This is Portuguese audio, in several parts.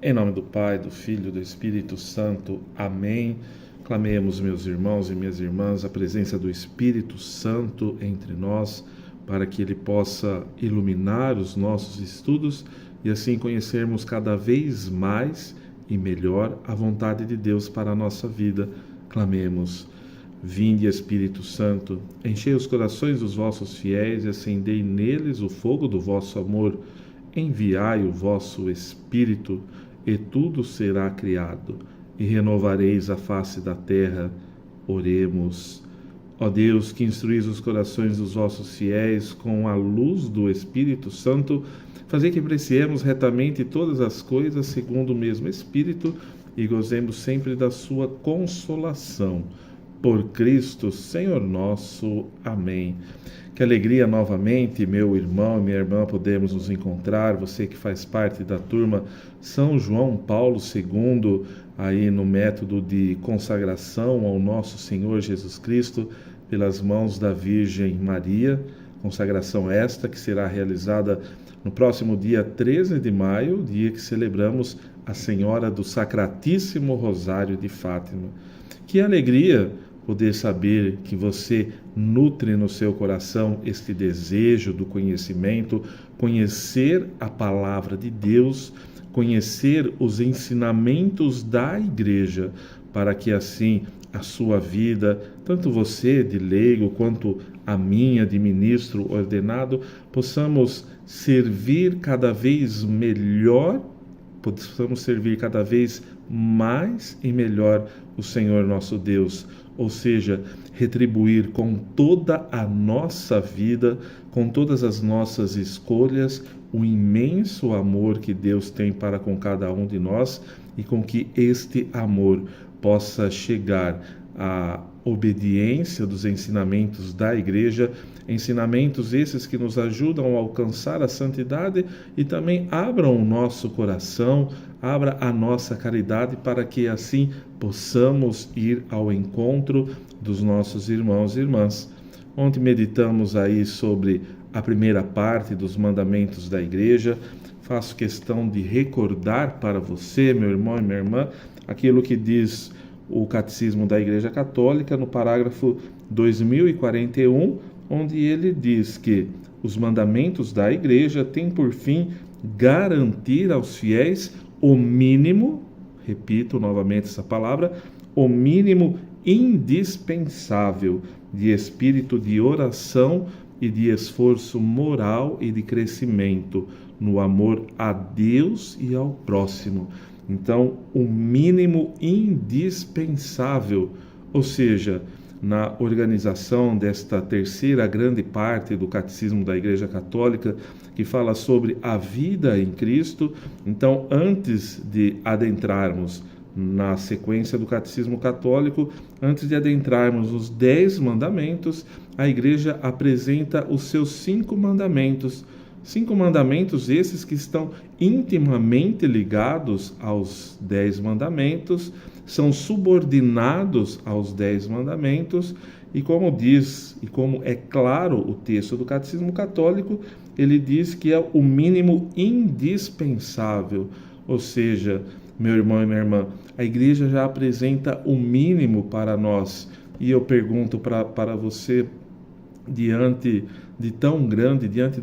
Em nome do Pai, do Filho e do Espírito Santo. Amém. Clamemos, meus irmãos e minhas irmãs, a presença do Espírito Santo entre nós, para que ele possa iluminar os nossos estudos e assim conhecermos cada vez mais e melhor a vontade de Deus para a nossa vida. Clamemos. Vinde, Espírito Santo, enchei os corações dos vossos fiéis e acendei neles o fogo do vosso amor. Enviai o vosso Espírito, e tudo será criado, e renovareis a face da terra. Oremos. Ó Deus, que instruís os corações dos vossos fiéis com a luz do Espírito Santo, fazei que apreciemos retamente todas as coisas segundo o mesmo Espírito e gozemos sempre da sua consolação. Por Cristo, Senhor nosso. Amém. Que alegria novamente, meu irmão e minha irmã, podermos nos encontrar. Você que faz parte da turma São João Paulo II, aí no método de consagração ao nosso Senhor Jesus Cristo, pelas mãos da Virgem Maria. Consagração esta que será realizada no próximo dia 13 de maio, dia que celebramos a Senhora do Sacratíssimo Rosário de Fátima. Que alegria poder saber que você nutre no seu coração este desejo do conhecimento, conhecer a palavra de Deus, conhecer os ensinamentos da Igreja, para que assim a sua vida, tanto você de leigo quanto a minha de ministro ordenado, possamos servir cada vez melhor, possamos servir cada vez mais e melhor o Senhor nosso Deus, ou seja, retribuir com toda a nossa vida, com todas as nossas escolhas, o imenso amor que Deus tem para com cada um de nós e com que este amor possa chegar à obediência dos ensinamentos da Igreja, ensinamentos esses que nos ajudam a alcançar a santidade e também abram o nosso coração, abra a nossa caridade para que assim possamos ir ao encontro dos nossos irmãos e irmãs. Ontem meditamos aí sobre a primeira parte dos mandamentos da Igreja. Faço questão de recordar para você, meu irmão e minha irmã, aquilo que diz o Catecismo da Igreja Católica no parágrafo 2041, onde ele diz que os mandamentos da Igreja têm por fim garantir aos fiéis o mínimo, repito novamente essa palavra, o mínimo indispensável de espírito de oração e de esforço moral e de crescimento no amor a Deus e ao próximo. Então, o mínimo indispensável, ou seja, na organização desta terceira grande parte do Catecismo da Igreja Católica, que fala sobre a vida em Cristo. Então, antes de adentrarmos na sequência do Catecismo Católico, antes de adentrarmos os 10 mandamentos, a Igreja apresenta os seus 5 mandamentos. 5 mandamentos esses que estão intimamente ligados aos 10 mandamentos, são subordinados aos 10 mandamentos, e como diz, e como é claro o texto do Catecismo Católico, ele diz que é o mínimo indispensável, ou seja, meu irmão e minha irmã, a Igreja já apresenta o mínimo para nós, e eu pergunto para você, diante do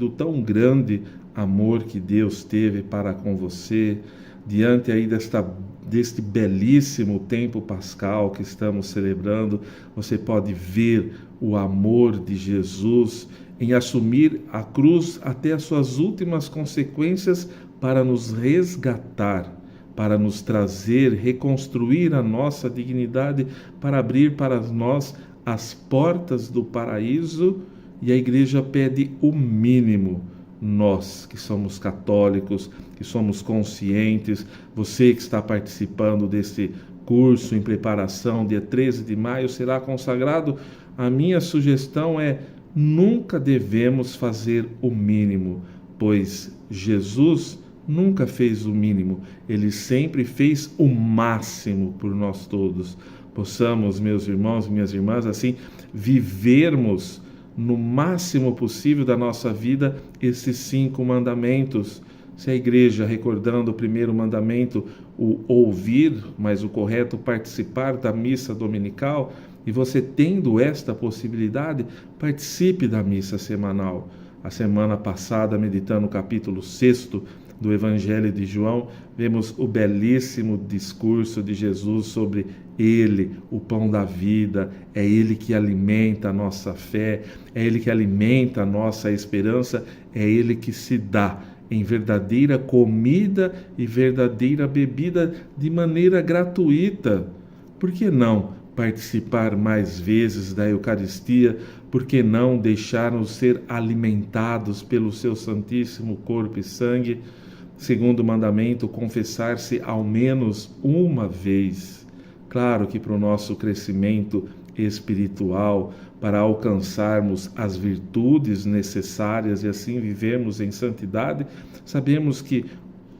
tão grande amor que Deus teve para com você, diante aí deste belíssimo tempo pascal que estamos celebrando, você pode ver o amor de Jesus em assumir a cruz até as suas últimas consequências para nos resgatar, para nos trazer, reconstruir a nossa dignidade, para abrir para nós as portas do paraíso. E a Igreja pede o mínimo. Nós que somos católicos, que somos conscientes, você que está participando desse curso em preparação, dia 13 de maio será consagrado, a minha sugestão é: nunca devemos fazer o mínimo, pois Jesus nunca fez o mínimo, ele sempre fez o máximo por nós todos. Possamos, meus irmãos e minhas irmãs, assim, vivermos no máximo possível da nossa vida esses 5 mandamentos. Se a igreja, recordando o primeiro mandamento, o ouvir, mas o correto participar da missa dominical, e você tendo esta possibilidade, participe da missa semanal. A semana passada, meditando o capítulo 6º do Evangelho de João, vemos o belíssimo discurso de Jesus sobre Ele, o pão da vida, é Ele que alimenta a nossa fé, é Ele que alimenta a nossa esperança, é Ele que se dá em verdadeira comida e verdadeira bebida de maneira gratuita. Por que não participar mais vezes da Eucaristia? Por que não deixar-nos ser alimentados pelo seu Santíssimo Corpo e Sangue? Segundo mandamento, confessar-se ao menos uma vez. Claro que para o nosso crescimento espiritual, para alcançarmos as virtudes necessárias e assim vivermos em santidade, sabemos que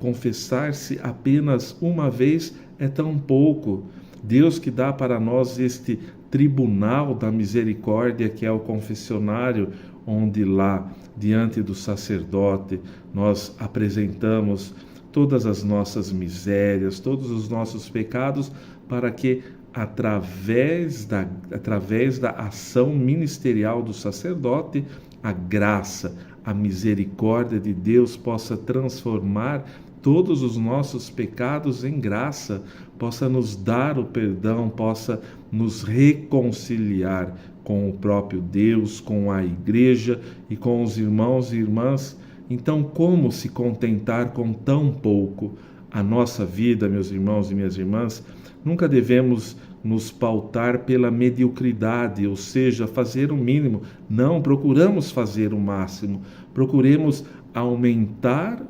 confessar-se apenas uma vez é tão pouco. Deus que dá para nós este tribunal da misericórdia, que é o confessionário, onde lá, diante do sacerdote, nós apresentamos todas as nossas misérias, todos os nossos pecados, para que através da ação ministerial do sacerdote, a graça, a misericórdia de Deus possa transformar todos os nossos pecados em graça, possa nos dar o perdão, possa nos reconciliar com o próprio Deus, com a igreja e com os irmãos e irmãs. Então, como se contentar com tão pouco? A nossa vida, meus irmãos e minhas irmãs, nunca devemos nos pautar pela mediocridade, ou seja, fazer o mínimo. Não, procuramos fazer o máximo. Procuremos aumentar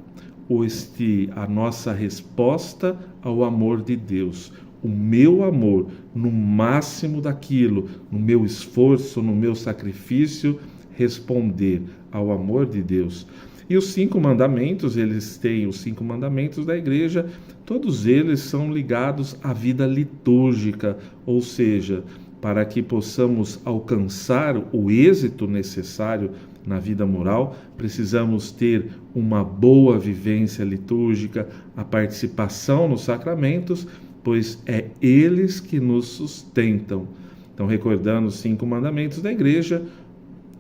a nossa resposta ao amor de Deus. O meu amor, no máximo daquilo, no meu esforço, no meu sacrifício, responder ao amor de Deus. E os 5 mandamentos, eles têm os 5 mandamentos da igreja, todos eles são ligados à vida litúrgica, ou seja, para que possamos alcançar o êxito necessário na vida moral, precisamos ter uma boa vivência litúrgica, a participação nos sacramentos, pois é eles que nos sustentam. Então, recordando os 5 mandamentos da igreja,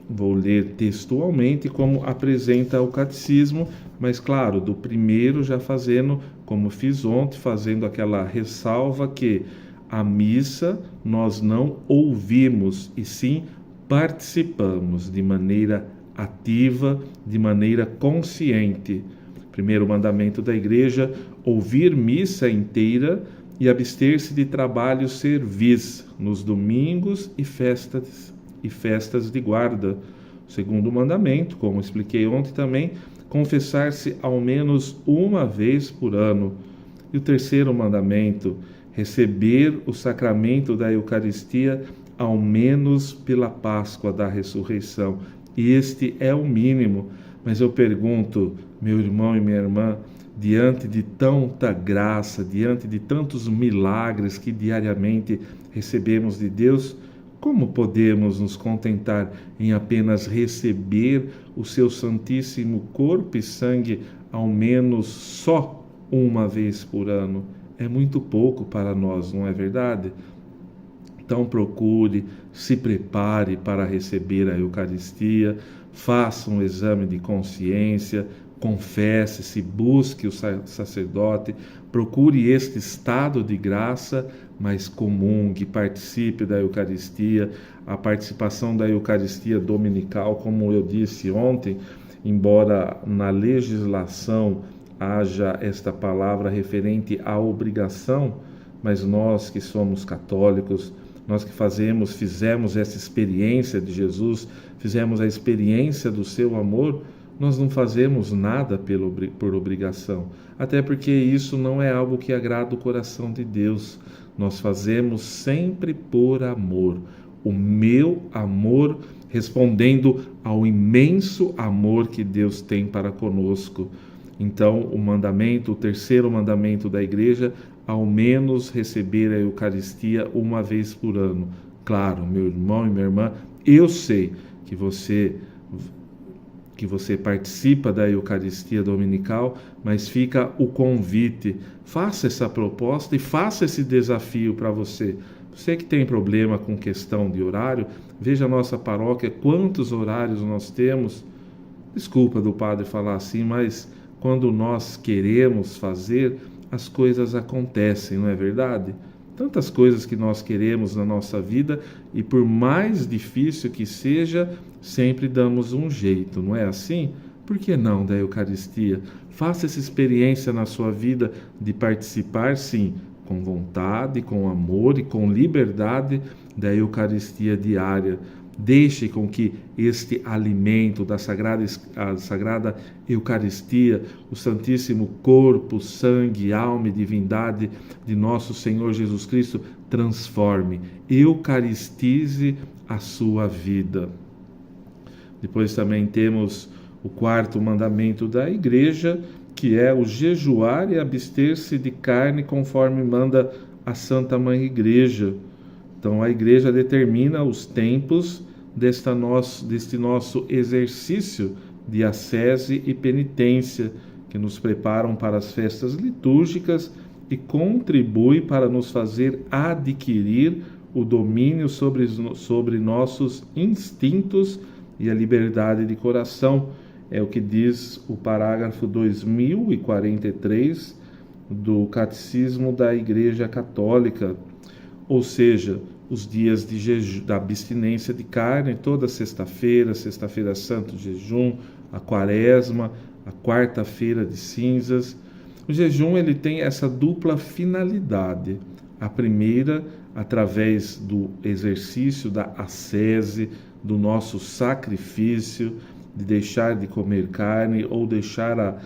vou ler textualmente como apresenta o catecismo, mas claro, do primeiro já fazendo, como fiz ontem, fazendo aquela ressalva que a missa nós não ouvimos, e sim participamos de maneira ativa, de maneira consciente. Primeiro mandamento da igreja, ouvir missa inteira e abster-se de trabalho servis nos domingos e festas de guarda. Segundo mandamento, como expliquei ontem também, confessar-se ao menos uma vez por ano. E o terceiro mandamento, receber o sacramento da Eucaristia ao menos pela Páscoa da ressurreição. E este é o mínimo. Mas eu pergunto, meu irmão e minha irmã, diante de tanta graça, diante de tantos milagres que diariamente recebemos de Deus, como podemos nos contentar em apenas receber o seu Santíssimo Corpo e Sangue ao menos só uma vez por ano? É muito pouco para nós, não é verdade? Então procure, se prepare para receber a Eucaristia, faça um exame de consciência, confesse-se, busque o sacerdote, procure este estado de graça, mas comungue, participe da Eucaristia. A participação da Eucaristia dominical, como eu disse ontem, embora na legislação haja esta palavra referente à obrigação, mas nós que somos católicos, nós que fizemos essa experiência de Jesus, fizemos a experiência do seu amor, nós não fazemos nada por obrigação, até porque isso não é algo que agrada o coração de Deus. Nós fazemos sempre por amor. O meu amor respondendo ao imenso amor que Deus tem para conosco. Então, o terceiro mandamento da igreja, ao menos receber a Eucaristia uma vez por ano. Claro, meu irmão e minha irmã, eu sei que você que você participa da Eucaristia Dominical, mas fica o convite. Faça essa proposta e faça esse desafio para você. Você que tem problema com questão de horário, veja a nossa paróquia, quantos horários nós temos. Desculpa do padre falar assim, mas quando nós queremos fazer, as coisas acontecem, não é verdade? Tantas coisas que nós queremos na nossa vida e por mais difícil que seja, sempre damos um jeito, não é assim? Por que não da Eucaristia? Faça essa experiência na sua vida de participar, sim, com vontade, com amor e com liberdade da Eucaristia diária. Deixe com que este alimento da sagrada Eucaristia, o Santíssimo Corpo, Sangue, Alma e Divindade de nosso Senhor Jesus Cristo, transforme, eucaristize a sua vida. Depois também temos o quarto mandamento da Igreja, que é o jejuar e abster-se de carne, conforme manda a Santa Mãe Igreja. Então a Igreja determina os tempos deste nosso exercício de ascese e penitência, que nos preparam para as festas litúrgicas e contribui para nos fazer adquirir o domínio sobre nossos instintos e a liberdade de coração. É o que diz o parágrafo 2043 do Catecismo da Igreja Católica. Ou seja, os dias de jejum, da abstinência de carne, toda sexta-feira, sexta-feira santa, jejum, a quaresma, a quarta-feira de cinzas. O jejum ele tem essa dupla finalidade. A primeira, através do exercício da ascese, do nosso sacrifício, de deixar de comer carne ou deixar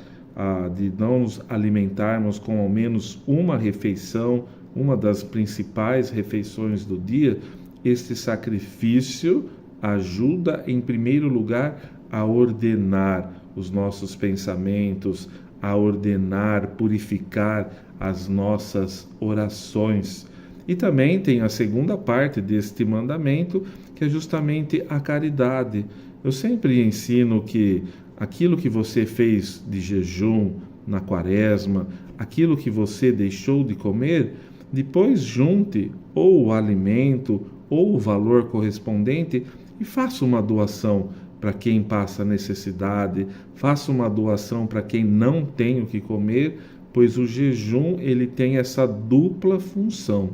de não nos alimentarmos com ao menos uma refeição, uma das principais refeições do dia. Este sacrifício ajuda, em primeiro lugar, a ordenar os nossos pensamentos, a ordenar, purificar as nossas orações. E também tem a segunda parte deste mandamento, que é justamente a caridade. Eu sempre ensino que aquilo que você fez de jejum na quaresma, aquilo que você deixou de comer, depois junte ou o alimento ou o valor correspondente e faça uma doação para quem passa necessidade, faça uma doação para quem não tem o que comer, pois o jejum ele tem essa dupla função: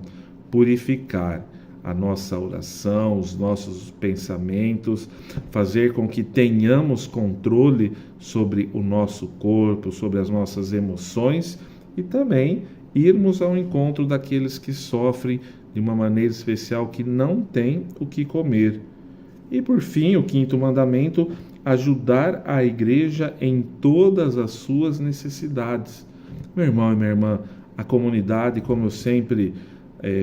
purificar a nossa oração, os nossos pensamentos, fazer com que tenhamos controle sobre o nosso corpo, sobre as nossas emoções e também irmos ao encontro daqueles que sofrem de uma maneira especial, que não têm o que comer. E por fim, o quinto mandamento: ajudar a Igreja em todas as suas necessidades. Meu irmão e minha irmã, a comunidade, como eu sempre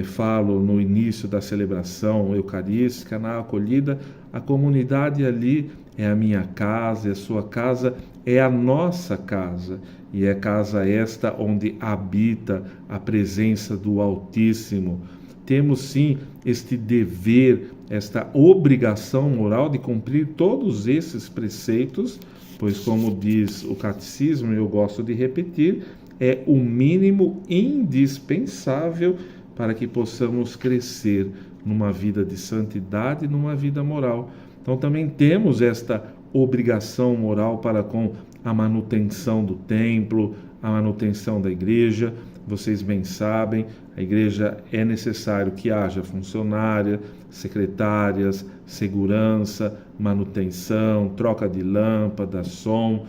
falo no início da celebração eucarística, na acolhida, a comunidade ali é a minha casa, é a sua casa, é a nossa casa. E é casa esta onde habita a presença do Altíssimo. Temos sim este dever, esta obrigação moral de cumprir todos esses preceitos, pois, como diz o Catecismo, eu gosto de repetir, é o mínimo indispensável para que possamos crescer numa vida de santidade, numa vida moral. Então também temos esta obrigação moral para com a manutenção do templo, a manutenção da igreja. Vocês bem sabem, a igreja é necessário que haja funcionária, secretárias, segurança, manutenção, troca de lâmpada, som,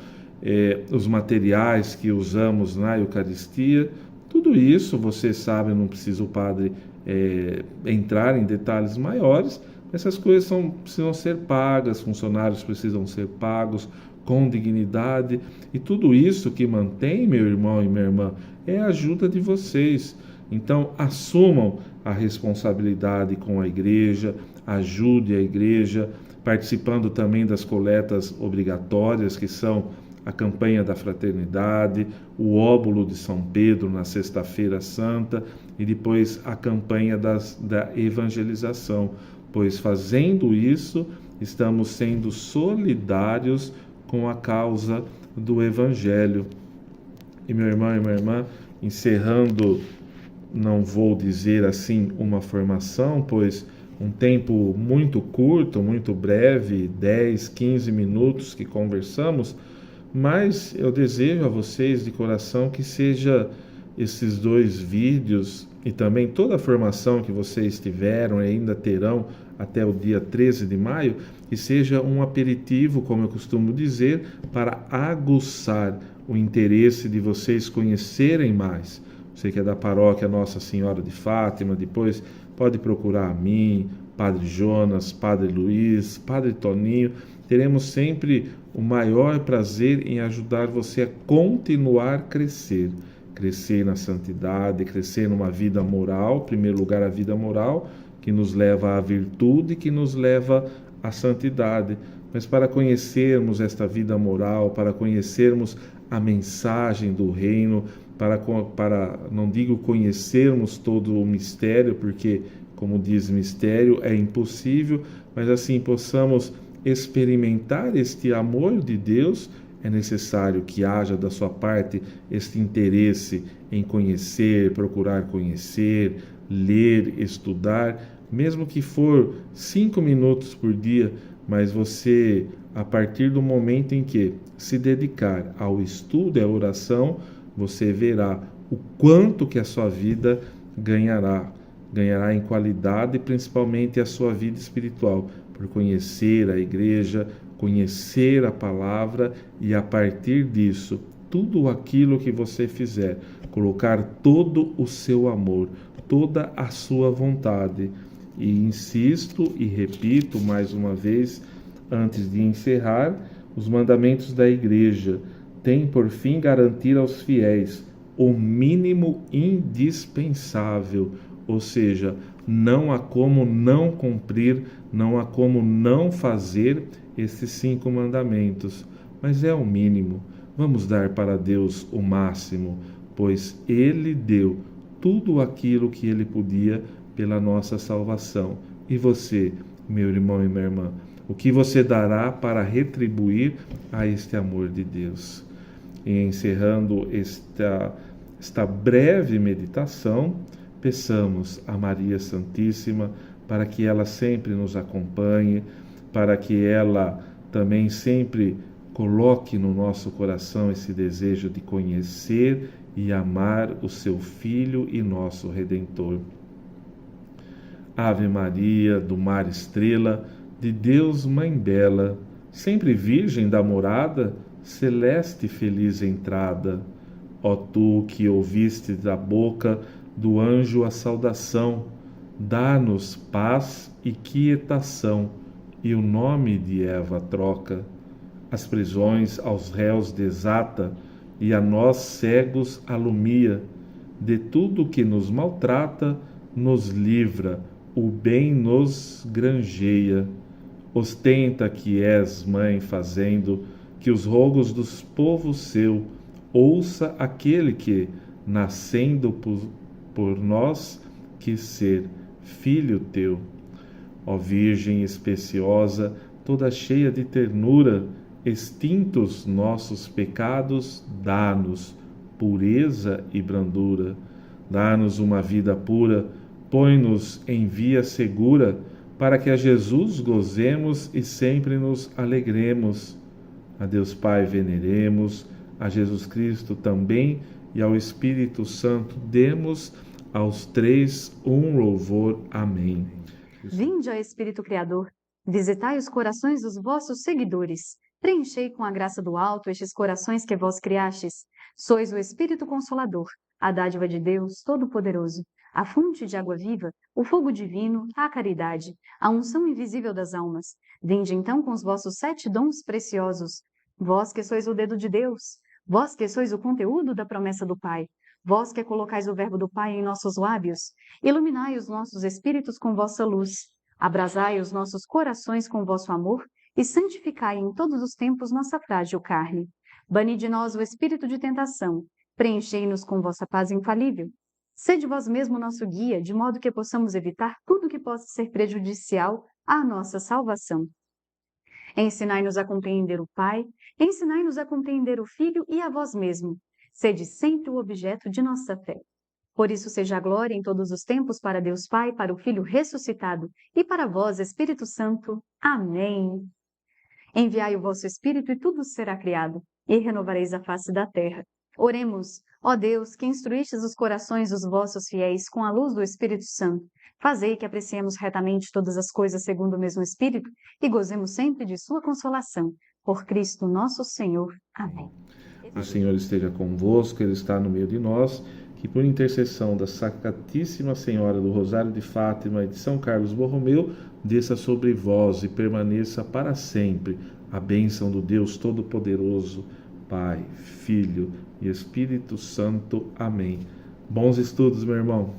os materiais que usamos na Eucaristia. Tudo isso, vocês sabem, não precisa o padre entrar em detalhes maiores. Essas coisas precisam ser pagas, funcionários precisam ser pagos com dignidade, e tudo isso que mantém, meu irmão e minha irmã, é a ajuda de vocês. Então, assumam a responsabilidade com a igreja, ajude a igreja, participando também das coletas obrigatórias, que são a campanha da fraternidade, o óbolo de São Pedro na Sexta-feira Santa e depois a campanha da evangelização, pois fazendo isso estamos sendo solidários com a causa do Evangelho. E meu irmão e minha irmã, encerrando, não vou dizer assim uma formação, pois um tempo muito curto, muito breve, 10, 15 minutos que conversamos, mas eu desejo a vocês de coração que seja esses 2 vídeos e também toda a formação que vocês tiveram e ainda terão até o dia 13 de maio, que seja um aperitivo, como eu costumo dizer, para aguçar o interesse de vocês conhecerem mais. Você que é da paróquia Nossa Senhora de Fátima, depois pode procurar a mim, Padre Jonas, Padre Luiz, Padre Toninho. Teremos sempre o maior prazer em ajudar você a continuar a crescer. Crescer na santidade, crescer numa vida moral, em primeiro lugar a vida moral, que nos leva à virtude, que nos leva à santidade. Mas para conhecermos esta vida moral, para conhecermos a mensagem do reino, para não digo conhecermos todo o mistério, porque, como diz mistério, é impossível, mas assim possamos experimentar este amor de Deus, é necessário que haja da sua parte este interesse em conhecer, procurar conhecer, ler, estudar, mesmo que for 5 minutos por dia, mas você, a partir do momento em que se dedicar ao estudo e à oração, você verá o quanto que a sua vida ganhará em qualidade, principalmente a sua vida espiritual, por conhecer a igreja, conhecer a palavra e a partir disso, tudo aquilo que você fizer, colocar todo o seu amor, toda a sua vontade. E insisto e repito mais uma vez, antes de encerrar, os mandamentos da igreja têm por fim garantir aos fiéis o mínimo indispensável, ou seja, não há como não cumprir, não há como não fazer esses 5 mandamentos, mas é o mínimo. Vamos dar para Deus o máximo, pois Ele deu tudo aquilo que Ele podia pela nossa salvação. E você, meu irmão e minha irmã, o que você dará para retribuir a este amor de Deus? E encerrando esta breve meditação, peçamos a Maria Santíssima para que ela sempre nos acompanhe, para que ela também sempre coloque no nosso coração esse desejo de conhecer e amar o seu Filho e nosso Redentor. Ave Maria, do mar estrela, de Deus Mãe bela, sempre Virgem da morada, celeste feliz entrada. Ó tu que ouviste da boca do anjo a saudação, dá-nos paz e quietação, e o nome de Eva troca. As prisões aos réus desata, e a nós cegos alumia. De tudo que nos maltrata, nos livra, o bem nos granjeia. Ostenta que és mãe, fazendo que os rogos dos povos seu ouça aquele que, nascendo por nós, quis ser filho teu. Ó Virgem especiosa, toda cheia de ternura, extintos nossos pecados, dá-nos pureza e brandura. Dá-nos uma vida pura, põe-nos em via segura, para que a Jesus gozemos e sempre nos alegremos. A Deus Pai veneremos, a Jesus Cristo também e ao Espírito Santo demos aos 3 um louvor. Amém. Vinde, ó Espírito Criador, visitai os corações dos vossos seguidores, preenchei com a graça do alto estes corações que vós criastes. Sois o Espírito Consolador, a dádiva de Deus Todo-Poderoso, a fonte de água viva, o fogo divino, a caridade, a unção invisível das almas. Vinde então com os vossos 7 dons preciosos, vós que sois o dedo de Deus, vós que sois o conteúdo da promessa do Pai, vós que colocais o verbo do Pai em nossos lábios, iluminai os nossos espíritos com vossa luz, abrasai os nossos corações com vosso amor e santificai em todos os tempos nossa frágil carne. Bani de nós o espírito de tentação, preenchei-nos com vossa paz infalível. Sede vós mesmo nosso guia, de modo que possamos evitar tudo que possa ser prejudicial à nossa salvação. Ensinai-nos a compreender o Pai, ensinai-nos a compreender o Filho e a vós mesmo. Sede sempre o objeto de nossa fé. Por isso seja a glória em todos os tempos para Deus Pai, para o Filho ressuscitado e para vós, Espírito Santo. Amém. Enviai o vosso Espírito e tudo será criado, e renovareis a face da terra. Oremos, ó Deus, que instruístes os corações dos vossos fiéis com a luz do Espírito Santo. Fazei que apreciemos retamente todas as coisas segundo o mesmo Espírito e gozemos sempre de sua consolação. Por Cristo nosso Senhor. Amém. O Senhor esteja convosco, Ele está no meio de nós, que por intercessão da Sacratíssima Senhora do Rosário de Fátima e de São Carlos Borromeu, desça sobre vós e permaneça para sempre a bênção do Deus Todo-Poderoso, Pai, Filho e Espírito Santo. Amém. Bons estudos, meu irmão.